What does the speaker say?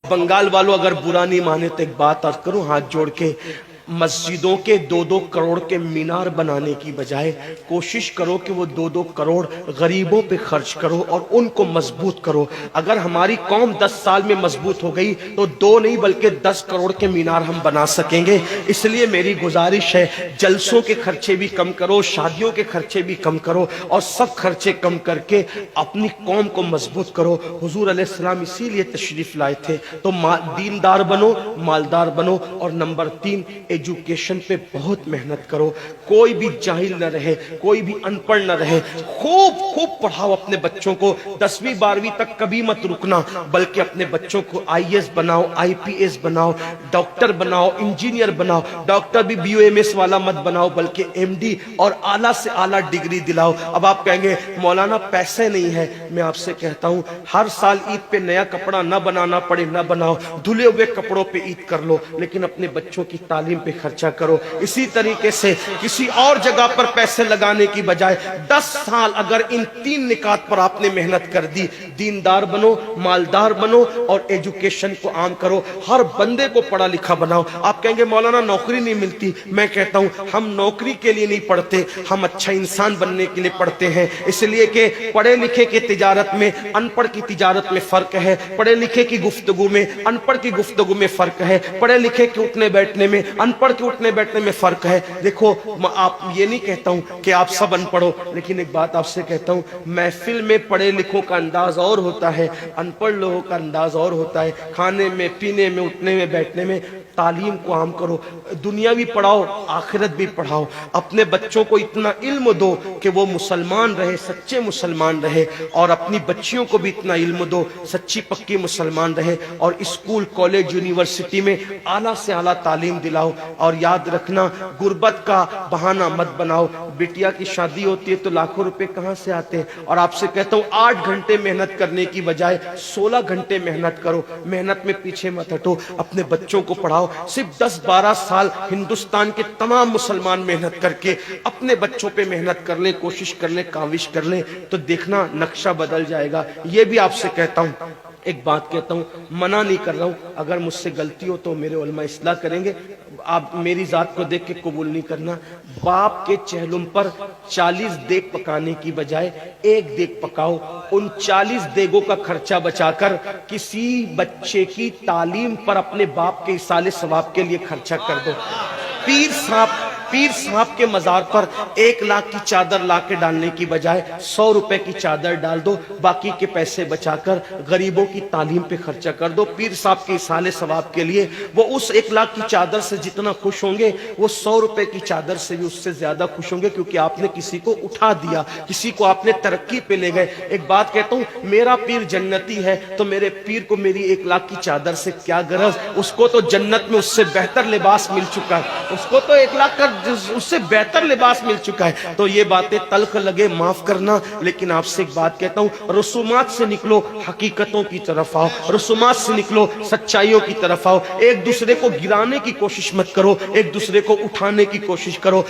बंगाल वालों अगर बुरा नहीं माने तो एक बात अर्ज करूं हाथ जोड़ के, मस्जिदों के 2-2 करोड़ के मीनार बनाने की बजाय कोशिश करो कि वो 2-2 करोड़ गरीबों पे खर्च करो और उनको मजबूत करो। अगर हमारी कौम 10 साल में मजबूत हो गई तो 2 नहीं बल्कि 10 करोड़ के मीनार हम बना सकेंगे। इसलिए मेरी गुजारिश है, जलसों के खर्चे भी कम करो, शादियों के खर्चे भी कम करो और सब खर्चे कम करके अपनी कौम को मजबूत करो। हुजूर अलैहिस्सलाम इसीलिए तशरीफ लाए थे। तो दीनदार बनो, मालदार बनो, और नंबर 3 एजुकेशन पे बहुत मेहनत करो। कोई भी जाहिल न रहे, कोई भी अनपढ़ न रहे, खूब खूब पढ़ाओ अपने बच्चों को। 10वीं 12वीं तक कभी मत रुकना, बल्कि अपने बच्चों को IAS बनाओ, IPS बनाओ, डॉक्टर बनाओ, इंजीनियर बनाओ। डॉक्टर भी BUMS वाला मत बनाओ, बल्कि MD और आला से आला डिग्री दिलाओ। अब आप कहेंगे मौलाना पैसे नहीं है, मैं आपसे कहता हूं हर साल ईद पे नया कपड़ा न बनाना पड़े न बनाओ, धुले हुए कपड़ों पे ईद कर लो, लेकिन अपने बच्चों की तालीम पे खर्चा करो। इसी तरीके से किसी और जगह पर पैसे लगाने की बजाय 10 साल अगर इन 3 निकात पर आपने मेहनत कर दी, दीनदार बनो, मालदार बनो और एजुकेशन को आम करो, हर बंदे को पढ़ा लिखा बनाओ। आप कहेंगे मौलाना नौकरी नहीं मिलती, मैं कहता हूं हम नौकरी के लिए नहीं पढ़ते, हम अच्छा इंसान बनने के लिए पढ़ते हैं। इसलिए कि पढ़े लिखे की तिजारत में अनपढ़ की तिजारत में फर्क है, पढ़े लिखे की गुफ्तगू में अनपढ़ की गुफ्तगू में फर्क है, पढ़े लिखे के उठने बैठने में अनपढ़ के उठने बैठने में फर्क है। देखो आप ये नहीं कहता हूं कि आप सब अनपढ़ हो, लेकिन एक बात आपसे कहता हूं, महफिल में पढ़े लिखों का अंदाज और होता है, अनपढ़ लोगों का अंदाज और होता है। खाने में, पीने में, उठने में, बैठने में तालीम को आम करो, दुनिया भी पढ़ाओ, आखिरत भी पढ़ाओ। अपने बच्चों को इतना इल्म दो कि वो मुसलमान रहे, सच्चे मुसलमान रहे, और अपनी बच्चियों को भी इतना इल्म दो, सच्ची पक्की मुसलमान रहे। और स्कूल, कॉलेज, यूनिवर्सिटी में आला से आला तालीम दिलाओ। और याद रखना, गुर्बत का बहाना मत बनाओ। बिटिया की शादी होती है तो लाखों रुपए कहां से आते हैं, और आपसे कहता हूं 8 घंटे मेहनत करने की बजाय 16 घंटे मेहनत करो। मेहनत में पीछे मत हटो, अपने बच्चों को पढ़ाओ। सिर्फ 10-12 साल हिंदुस्तान के तमाम मुसलमान मेहनत करके अपने बच्चों पे मेहनत कर ले, कोशिश कर ले, काविश कर ले, तो देखना नक्शा बदल जाएगा। ये भी आपसे कहता हूं, एक बात कहता हूं, मना नहीं कर रहा हूं, अगर मुझसे गलती हो तो मेरे उलमा इस्लाह करेंगे, आप मेरी जात को देख के कबूल नहीं करना। बाप के चेहलुम पर 40 देग पकाने की बजाय 1 देग पकाओ। उन 40 देगों का खर्चा बचाकर किसी बच्चे की तालीम पर अपने बाप के इसाले सवाब के लिए खर्चा कर दो। पीर साहब के मजार पर 1 लाख की चादर ला के डालने की बजाय 100 रुपए की चादर डाल दो, बाकी के पैसे बचाकर गरीबों की तालीम पे खर्चा कर दो। पीर साहब के इसाले सवाब के लिए वो उस 1 लाख की चादर से जितना खुश होंगे, वो 100 रुपए की चादर से भी उससे ज्यादा खुश होंगे, क्योंकि आपने किसी को उठा दिया, किसी को आपने तरक्की पे ले गए। एक बात कहता हूं, मेरा पीर जन्नती है तो मेरे पीर को मेरी 1 लाख की चादर से क्या गरज, उसको तो जन्नत में उससे बेहतर लिबास मिल चुका है, उसको तो 1 लाख का उससे बेहतर लिबास मिल चुका है। तो ये बातें तल्ख लगे माफ करना, लेकिन आपसे एक बात कहता हूं, रसूमात से निकलो, हकीकतों की तरफ आओ, रसूमात से निकलो, सच्चाइयों की तरफ आओ। एक दूसरे को गिराने की कोशिश मत करो, एक दूसरे को उठाने की कोशिश करो।